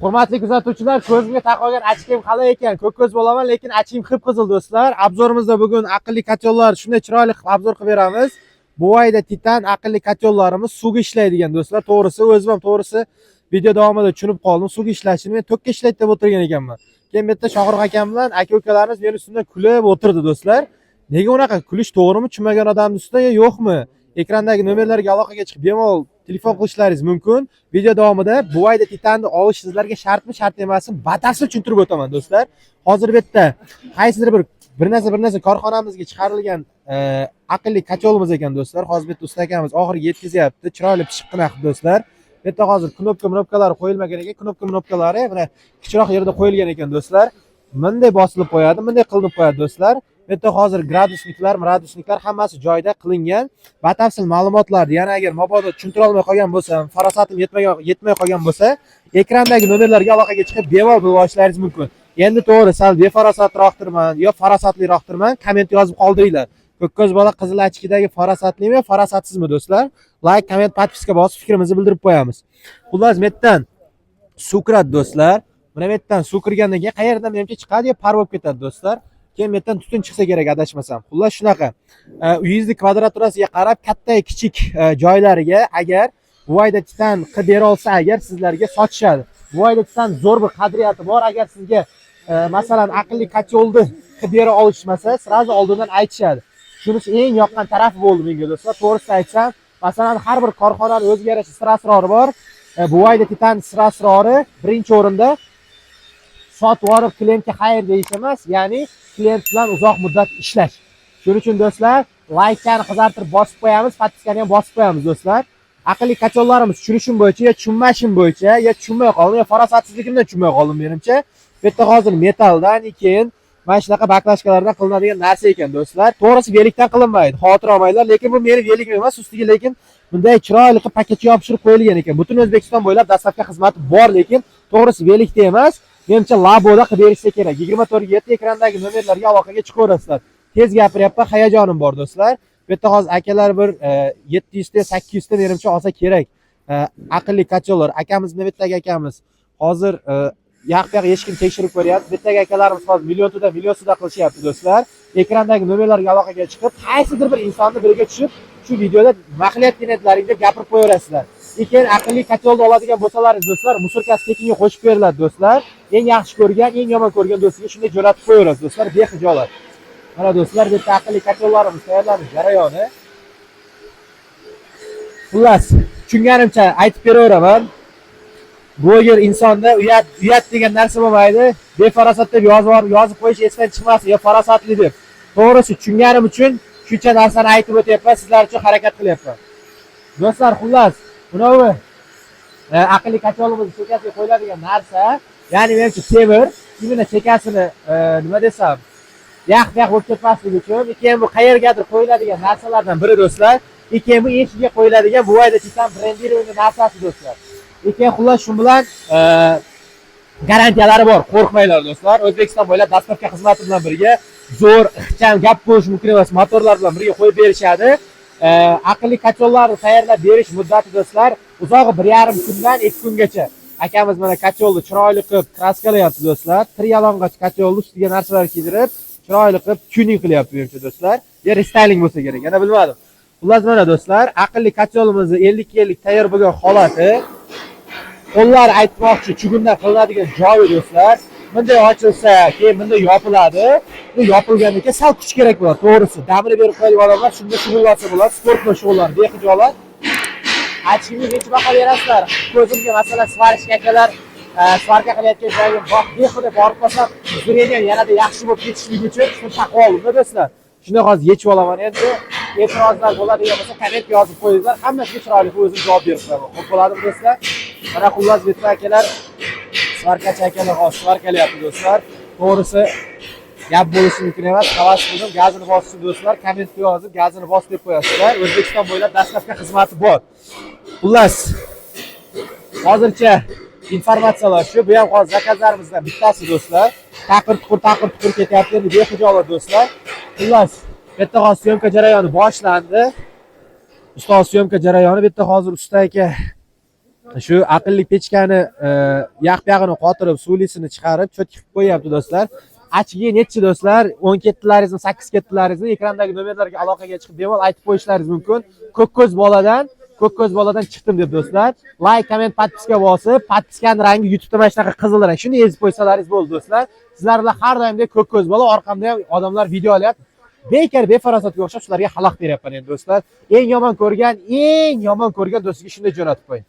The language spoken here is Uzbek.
Hurmatli kuzatuvchilar, ko'zimga taqolgan achkim qalay ekan? Ko'k ko'z bo'laman, lekin achkim qip-qizil do'stlar. Obzorimizda bugun aqlli kotellar shunday chiroyli qilib obzor qilib beramiz. Buvayda Titan aqlli kotellarimiz suvga ishlaydigan do'stlar. To'g'risi, o'zim ham to'g'risi video davomida tushunib qoldim. Suvga ishlashini men tokka ishlaydi deb o'tirgan ekanman. Keyin bu yerda Shohruh akam bilan aka-ukalarimiz men ustimdan kulib o'tirdi do'stlar. Nega unaqa kulish to'g'rimi? Tushunmagan odamning ustida yo'qmi? Ekrandagi nomerlarga aloqaga chiqib bemalol telefon qilishlaringiz mumkin. Video davomida Buvayda Titanni olish sizlarga shartmi, shart emasmi, batafsil tushuntirib o'taman do'stlar. Hozir bu yerda qaysidir bir narsa korxonamizga chiqarilgan aqlli kacholimiz ekan do'stlar. Hozir bu yerda usta akamiz oxiriga yetkazyapti. Chiroyli pishiq qilib do'stlar. Bu yerda hozir knopkalari qo'yilmagan ekan. Knopkalari mana kichikroq yerda qo'yilgan ekan do'stlar. Bunday bosilib qo'yadi, bunday qilinib qo'yadi do'stlar. Bu yerda hozir gradusniklar hammasi joyida qilingan. Batafsil ma'lumotlarni, yana agar mabodo tushuntira olmay qolgan bo'lsam, farosatim yetmay qolgan bo'lsa, ekrandagi nomerlarga aloqaga chiqib bemalol bilib olishlaringiz mumkin. Endi to'g'ri, sal befarosatliroqdirman yo farosatliroqdirman, komment yozib qoldiringlar. Ko'k ko'z bola qizil achkidagi farosatlimi, farosatsizmi do'stlar? Like, komment, podpiska bosib fikrimizni bildirib qo'yamiz. Xullas, bu yerdan suv kiradi do'stlar. Mana bu yerdan suv kirgandan keyin qayerdan menimcha chiqadi yo par bo'lib ketadi do'stlar. Keyin bu yerdan tutun chiqsa kerak adashmasam. Xullas shunaqa. Uyingizni kvadraturasiga qarab katta kichik joylariga agar Buvayda Titan qilib bera olsa, agar sizlarga sotishadi. Buvayda Titan zo'r bir qadriyati bor. Agar sizga masalan aqlli kacholni qilib bera olishmasa, sirazi oldindan aytishadi. Shunisi eng yoqqan tarafi bo'ldi menga do'stlar. To'g'risini aytsam, masalan har bir korxonaning o'ziga yarasha sir asrori bor. Buvayda Titan sir asrori birinchi o'rinda sotib olib klientga xayr deyish emas, ya'ni klient bilan uzoq muddat ishlash. Shuning uchun do'stlar, laykani qizartirib bosib qo'yamiz, podpiskani ham bosib qo'yamiz do'stlar. Aqlli kachollarimiz tushunishim bo'yicha, yo tushunmashim bo'yicha, yo tushunmay qoldim, yo farosatsizligimdan tushunmay qoldim menimcha. Bu yerda hozir metaldan, keyin mana shunaqa baklashkalardan qilinadigan narsa ekan do'stlar. To'g'risi velikdan qilinmaydi, xavotir olmanglar, lekin bu meni veligim emas, ustiga lekin bunday chiroyli qilib paketga yopishtirib qo'yilgan ekan. Butun O'zbekiston bo'ylab dastavka xizmati bor, lekin to'g'risi velikda emas. Menimcha laboda qilib berishsa kerak. 24/7 ekrandagi nomerlarga aloqaga chiqaverasizlar. Tez gapiryapman, hayajonim bor do'stlar. Bu yerda hozir akalar bir 700 ta 800 ta menimcha olsa kerak. Aqlli kachollar. Akamiz navbatdagi akamiz hozir yoq-yoq hech kim tekshirib ko'ryapti. Bu yerdagi akalarimiz hozir million suda qilishyapti do'stlar. Ekrandagi nomerlarga aloqaga chiqib, qaysidir bir insonni biriga tushib, shu videoda mahalliyat klientlaringga gapirib qo'yaverasizlar. Lekin aqlli kacholni oladigan bo'lsalaringiz do'stlar, musurkasi tekinga qo'shib beriladi do'stlar. Eng yaxshi ko'rgan, eng yomon ko'rgan do'stiga shunday jo'natib qo'yaverasiz do'stlar, bexijolat. Mana do'stlar, bu yerda aqlli kachollarimiz tayyorlanish jarayoni. Xullas, tushunganimcha aytib beraveraman. Bloger insonda uyat degan narsa bo'lmaydi. Befarosat deb yozib qo'yish esdan chiqmasin, yo farosatli deb. To'g'risi tushunganim uchun shuncha narsani aytib o'tyapman, sizlar uchun harakat qilyapman. Do'stlar, xullas, bunavi aqlli kacholimiz chekasiga qo'yiladigan narsa, ya'ni menimcha temir, kimina chekasini nima desam, yaq-yaq bo'lib ketmasligi uchun, keyin bu qayergadir qo'yiladigan narsalardan biri do'stlar. Keyin bu eshikka qo'yiladigan Buvayda Titan brendirованный narsasi do'stlar. Keyin xullas shu bilan garantiyalari bor, qo'rqmanglar do'stlar. O'zbekiston bo'ylab dastavka xizmati bilan birga zo'r, ixcham gap bo'lishi mumkin emas, motorlar bilan birga qo'yib berishadi. Aqlli kachollarni tayyorlab berish muddati do'stlar uzog'i 1,5 kundan 2 kungacha. Akamiz mana kacholni chiroyli qilib kraskalayapti do'stlar. Yalang'och kacholni ustiga narsalar kiydirib, chiroyli qilib tuning qilyapti menimcha do'stlar. Ya restyling bo'lsa kerak, yana bilmadim. Xullas mana do'stlar, aqlli kacholimizni 50-50 tayyor bo'lgan holati. Qo'llar aytmoqchi, chugundan qilinadigan joyi do'stlar. Bunday ochilsa, keyin bunday yopiladi. Bu yopilgandan keyin sal kuch kerak bo'ladi, to'g'risi. Damini berib qo'ygan odamlar shunda shug'ullansa bo'ladi, sport bilan shug'ullanadi, bexijolat. Achkimga necha baho berasizlar? Ko'zimga masalan svarishga akalar svarka qilayotgan joyim bor, behuda borib qolsam, zuriyam yanada yaxshi bo'lib ketishligi uchun shuni taqib oldim do'stlar. Shuni hozir yechib olaman. Endi e'tirozlar bo'ladigan bo'lsa, komment yozib qo'yinglar. Hammasiga chiroyli qilib o'zim javob berib qo'yaman. Xo'p bo'ladimi do'stlar? Mana xullas bitta akalar svarkachi akalar hozir svarkalayapti do'stlar. To'g'risi gap bo'lishi mumkin emas. Havas qildim, gazini bossin do'stlar. Kommentga yozib, gazini bos deb qo'yasizlar. O'zbekiston bo'ylab dastavka xizmati bor. Xullas, hozircha informatsiyalar shu. Bu ham hozir zakazlarimizdan bittasi do'stlar. Taqir-tuqur ketyapti, endi bexijolat do'stlar. Xullas, bu yerda hozir syomka jarayoni boshlandi. Ustoz syomka jarayoni bu yerda hozir usta aka shu aqlli pechkani yaqyog'ini qotirib, suvlisini chiqarib, cho'tki qilib qo'yapti do'stlar. Achiga nechi do'stlar? 10 ketdilaringizni, 8 ketdilaringizni ekrandagi nomerlarga aloqaga chiqib bemalol aytib qo'yishlaringiz mumkin. Ko'k ko'z boladan chiqdim deb do'stlar. Like, komment, podpiska bosib, podpiskaning rangi YouTube'da mana shunaqa qizil rang. Shuni ezib qo'ysalaringiz bo'ldi do'stlar. Sizlar bilan har doimdek ko'k ko'z bola, orqamda ham odamlar video olyapti. Bekor befarosatga o'xshab shularga xalaq beryapman endi do'stlar. Eng yomon ko'rgan do'stiga shunday jo'natib qo'ying.